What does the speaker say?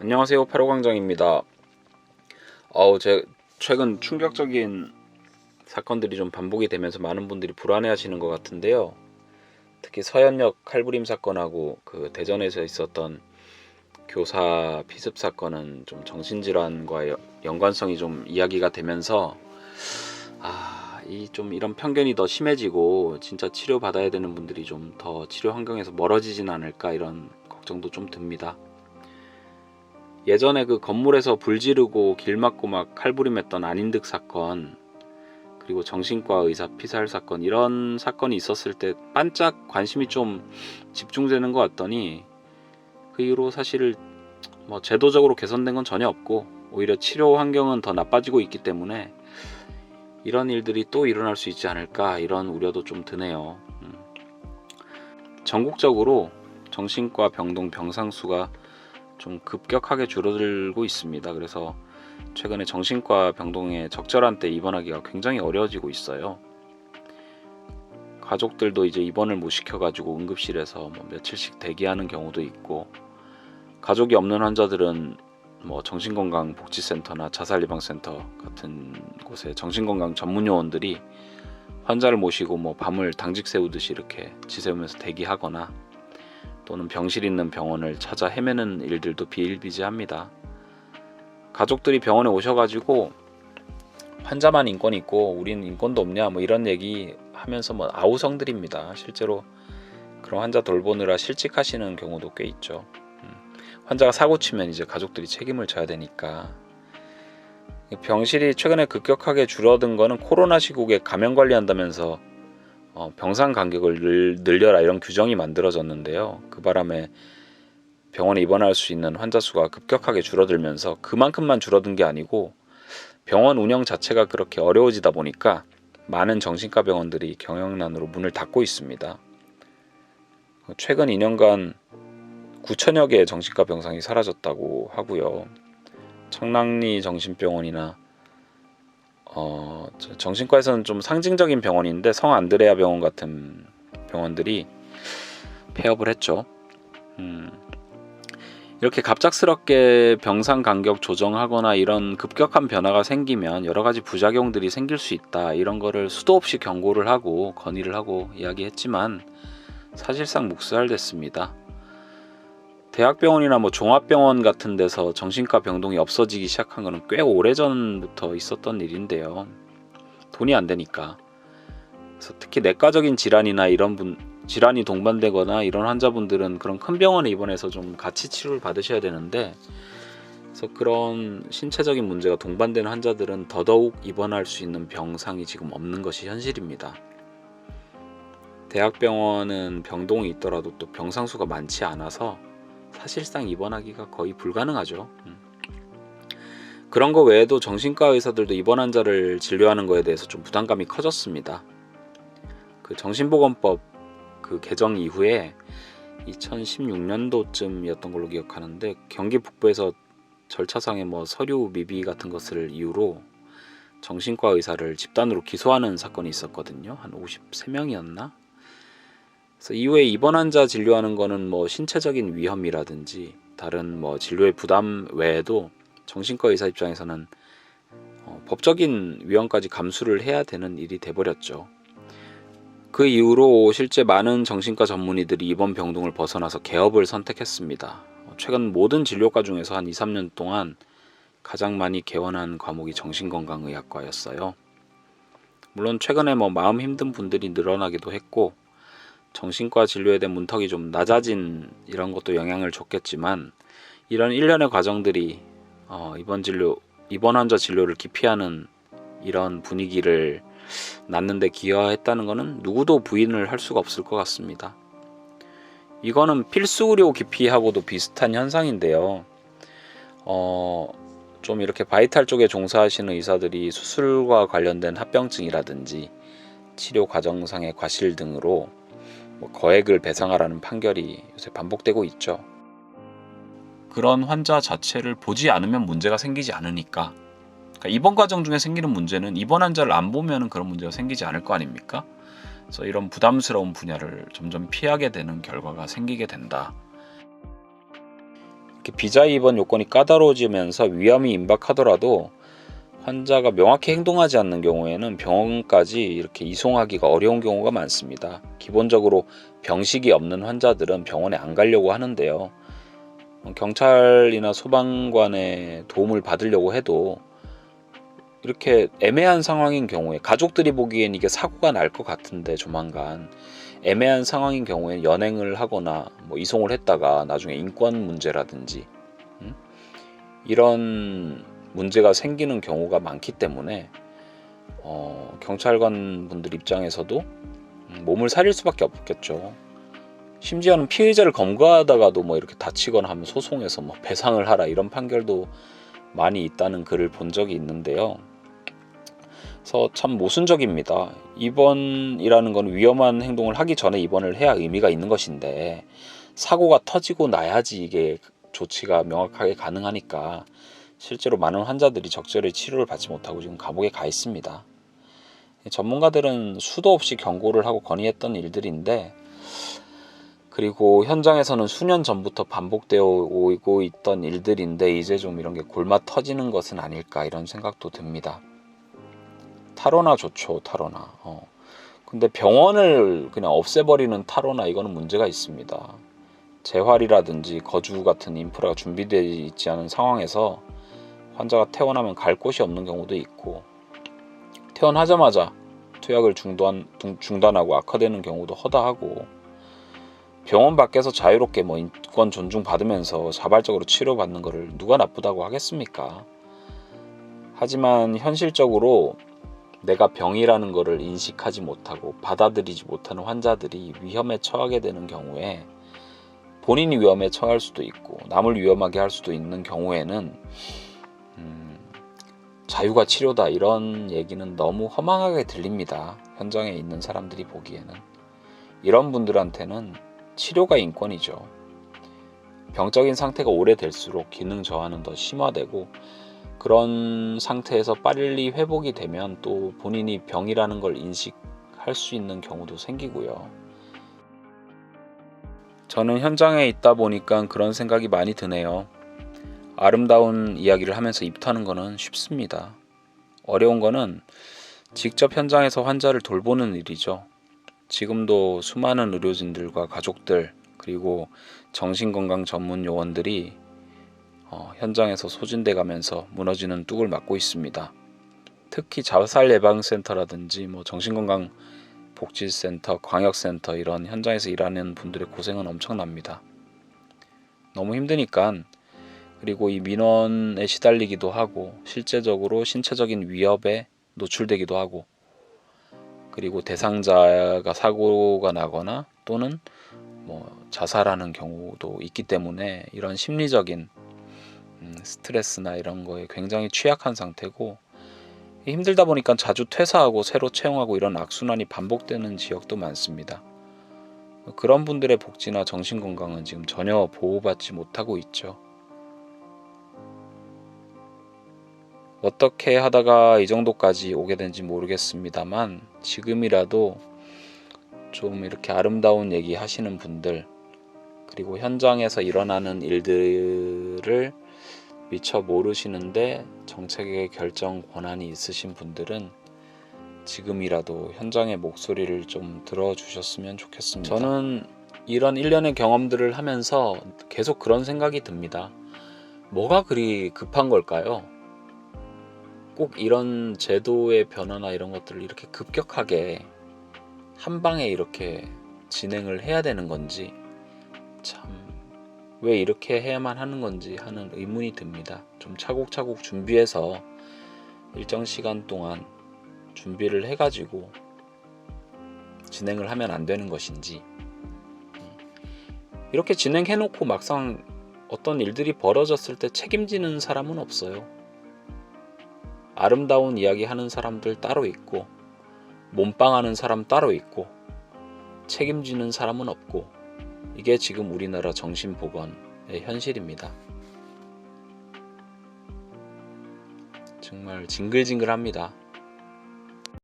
안녕하세요, 팔호광장입니다. 제 최근 충격적인 사건들이 좀 반복이 되면서 많은 분들이 불안해하시는 것 같은데요. 특히 서현역 칼부림 사건하고 그 대전에서 있었던 교사 피습 사건은 좀 정신질환과 연관성이 좀 이야기가 되면서 이런 편견이 더 심해지고 진짜 치료받아야 되는 분들이 좀 더 치료 환경에서 멀어지진 않을까 이런 걱정도 좀 듭니다. 예전에 그 건물에서 불 지르고 길 막고 막 칼부림했던 안인득 사건, 그리고 정신과 의사 피살 사건, 이런 사건이 있었을 때 반짝 관심이 좀 집중되는 것 같더니 그 이후로 사실 뭐 제도적으로 개선된 건 전혀 없고 오히려 치료 환경은 더 나빠지고 있기 때문에 이런 일들이 또 일어날 수 있지 않을까 이런 우려도 좀 드네요. 전국적으로 정신과 병동 병상수가 좀 급격하게 줄어들고 있습니다. 그래서 최근에 정신과 병동에 적절한 때 입원하기가 굉장히 어려워지고 있어요. 가족들도 이제 입원을 못 시켜가지고 응급실에서 뭐 며칠씩 대기하는 경우도 있고, 가족이 없는 환자들은 뭐 정신건강복지센터나 자살예방센터 같은 곳에 정신건강 전문 요원들이 환자를 모시고 뭐 밤을 당직 세우듯이 이렇게 지새우면서 대기하거나 또는 병실 있는 병원을 찾아 헤매는 일들도 비일비재합니다. 가족들이 병원에 오셔가지고 환자만 인권이 있고 우리는 인권도 없냐 뭐 이런 얘기 하면서 뭐 아우성들입니다. 실제로 그런 환자 돌보느라 실직하시는 경우도 꽤 있죠. 환자가 사고 치면 이제 가족들이 책임을 져야 되니까. 병실이 최근에 급격하게 줄어든 거는 코로나 시국에 감염 관리한다면서 병상 간격을 늘려라 이런 규정이 만들어졌는데요. 그 바람에 병원에 입원할 수 있는 환자 수가 급격하게 줄어들면서 그만큼만 줄어든 게 아니고 병원 운영 자체가 그렇게 어려워지다 보니까 많은 정신과 병원들이 경영난으로 문을 닫고 있습니다. 최근 2년간 9천여 개의 정신과 병상이 사라졌다고 하고요. 청량리 정신병원이나 정신과에서는 좀 상징적인 병원인데 성안드레아 병원 같은 병원들이 폐업을 했죠. 이렇게 갑작스럽게 병상 간격 조정하거나 이런 급격한 변화가 생기면 여러 가지 부작용들이 생길 수 있다, 이런 거를 수도 없이 경고를 하고 건의를 하고 이야기했지만 사실상 묵살됐습니다. 대학병원이나 뭐 종합병원 같은 데서 정신과 병동이 없어지기 시작한 거는 꽤 오래전부터 있었던 일인데요. 돈이 안 되니까. 그래서 특히 내과적인 질환이나 질환이 동반되거나 이런 환자분들은 그런 큰 병원에 입원해서 좀 같이 치료를 받으셔야 되는데, 그래서 그런 신체적인 문제가 동반되는 환자들은 더더욱 입원할 수 있는 병상이 지금 없는 것이 현실입니다. 대학병원은 병동이 있더라도 또 병상수가 많지 않아서 사실상 입원하기가 거의 불가능하죠. 그런 거 외에도 정신과 의사들도 입원 환자를 진료하는 거에 대해서 좀 부담감이 커졌습니다. 그 정신보건법 그 개정 이후에 2016년도쯤이었던 걸로 기억하는데, 경기 북부에서 절차상의 뭐 서류 미비 같은 것을 이유로 정신과 의사를 집단으로 기소하는 사건이 있었거든요. 한 53명이었나? 그래서 이후에 입원 환자 진료하는 거는 뭐 신체적인 위험이라든지 다른 뭐 진료의 부담 외에도 정신과 의사 입장에서는 법적인 위험까지 감수를 해야 되는 일이 돼버렸죠. 그 이후로 실제 많은 정신과 전문의들이 입원 병동을 벗어나서 개업을 선택했습니다. 최근 모든 진료과 중에서 한 2, 3년 동안 가장 많이 개원한 과목이 정신건강의학과였어요. 물론 최근에 뭐 마음 힘든 분들이 늘어나기도 했고 정신과 진료에 대한 문턱이 좀 낮아진 이런 것도 영향을 줬겠지만, 이런 일련의 과정들이 입원 환자 진료를 기피하는 이런 분위기를 낳는데 기여했다는 것은 누구도 부인을 할 수가 없을 것 같습니다. 이거는 필수 의료 기피하고도 비슷한 현상인데요. 좀 이렇게 바이탈 쪽에 종사하시는 의사들이 수술과 관련된 합병증이라든지 치료 과정상의 과실 등으로 거액을 배상하라는 판결이 요새 반복되고 있죠. 그런 환자 자체를 보지 않으면 문제가 생기지 않으니까, 그러니까 입원 과정 중에 생기는 문제는 입원 환자를 안 보면 그런 문제가 생기지 않을 거 아닙니까? 그래서 이런 부담스러운 분야를 점점 피하게 되는 결과가 생기게 된다. 이렇게 비자 입원 요건이 까다로워지면서 위험이 임박하더라도 환자가 명확히 행동하지 않는 경우에는 병원까지 이렇게 이송하기가 어려운 경우가 많습니다. 기본적으로 병식이 없는 환자들은 병원에 안 가려고 하는데요. 경찰이나 소방관의 도움을 받으려고 해도 이렇게 애매한 상황인 경우에, 가족들이 보기엔 이게 사고가 날 것 같은데 조만간 애매한 상황인 경우에 연행을 하거나 뭐 이송을 했다가 나중에 인권 문제라든지 이런 문제가 생기는 경우가 많기 때문에 경찰관 분들 입장에서도 몸을 사릴 수밖에 없겠죠. 심지어는 피의자를 검거하다가도 뭐 이렇게 다치거나 하면 소송해서 뭐 배상을 하라 이런 판결도 많이 있다는 글을 본 적이 있는데요. 그래서 참 모순적입니다. 입원이라는 건 위험한 행동을 하기 전에 입원을 해야 의미가 있는 것인데 사고가 터지고 나야지 이게 조치가 명확하게 가능하니까 실제로 많은 환자들이 적절히 치료를 받지 못하고 지금 감옥에 가 있습니다. 전문가들은 수도 없이 경고를 하고 건의했던 일들인데, 그리고 현장에서는 수년 전부터 반복되어 오고 있던 일들인데 이제 좀 이런 게 골마 터지는 것은 아닐까 이런 생각도 듭니다. 탈원화 좋죠, 탈원화. 근데 병원을 그냥 없애버리는 탈원화, 이거는 문제가 있습니다. 재활이라든지 거주 같은 인프라가 준비되어 있지 않은 상황에서 환자가 퇴원하면 갈 곳이 없는 경우도 있고, 퇴원하자마자 투약을 중단하고 악화되는 경우도 허다하고, 병원 밖에서 자유롭게 뭐 인권 존중받으면서 자발적으로 치료받는 것을 누가 나쁘다고 하겠습니까? 하지만 현실적으로 내가 병이라는 것을 인식하지 못하고 받아들이지 못하는 환자들이 위험에 처하게 되는 경우에, 본인이 위험에 처할 수도 있고 남을 위험하게 할 수도 있는 경우에는 자유가 치료다 이런 얘기는 너무 허망하게 들립니다. 현장에 있는 사람들이 보기에는. 이런 분들한테는 치료가 인권이죠. 병적인 상태가 오래될수록 기능 저하는 더 심화되고, 그런 상태에서 빨리 회복이 되면 또 본인이 병이라는 걸 인식할 수 있는 경우도 생기고요. 저는 현장에 있다 보니까 그런 생각이 많이 드네요. 아름다운 이야기를 하면서 입 터는 거는 쉽습니다. 어려운 거는 직접 현장에서 환자를 돌보는 일이죠. 지금도 수많은 의료진들과 가족들, 그리고 정신건강 전문 요원들이 현장에서 소진돼 가면서 무너지는 뚝을 맞고 있습니다. 특히 자살 예방센터라든지 뭐 정신건강 복지센터, 광역센터 이런 현장에서 일하는 분들의 고생은 엄청납니다. 너무 힘드니까, 그리고 이 민원에 시달리기도 하고 실제적으로 신체적인 위협에 노출되기도 하고, 그리고 대상자가 사고가 나거나 또는 뭐 자살하는 경우도 있기 때문에 이런 심리적인 스트레스나 이런 거에 굉장히 취약한 상태고, 힘들다 보니까 자주 퇴사하고 새로 채용하고 이런 악순환이 반복되는 지역도 많습니다. 그런 분들의 복지나 정신건강은 지금 전혀 보호받지 못하고 있죠. 어떻게 하다가 이 정도까지 오게 된지 모르겠습니다만, 지금이라도 좀 이렇게 아름다운 얘기 하시는 분들, 그리고 현장에서 일어나는 일들을 미처 모르시는데 정책의 결정 권한이 있으신 분들은 지금이라도 현장의 목소리를 좀 들어주셨으면 좋겠습니다. 저는 이런 일련의 경험들을 하면서 계속 그런 생각이 듭니다. 뭐가 그리 급한 걸까요? 꼭 이런 제도의 변화나 이런 것들을 이렇게 급격하게 한 방에 이렇게 진행을 해야 되는 건지, 참 왜 이렇게 해야만 하는 건지 하는 의문이 듭니다. 좀 차곡차곡 준비해서 일정 시간 동안 준비를 해가지고 진행을 하면 안 되는 것인지, 이렇게 진행해놓고 막상 어떤 일들이 벌어졌을 때 책임지는 사람은 없어요. 아름다운 이야기 하는 사람들 따로 있고, 몸빵하는 사람 따로 있고, 책임지는 사람은 없고, 이게 지금 우리나라 정신보건의 현실입니다. 정말 징글징글합니다.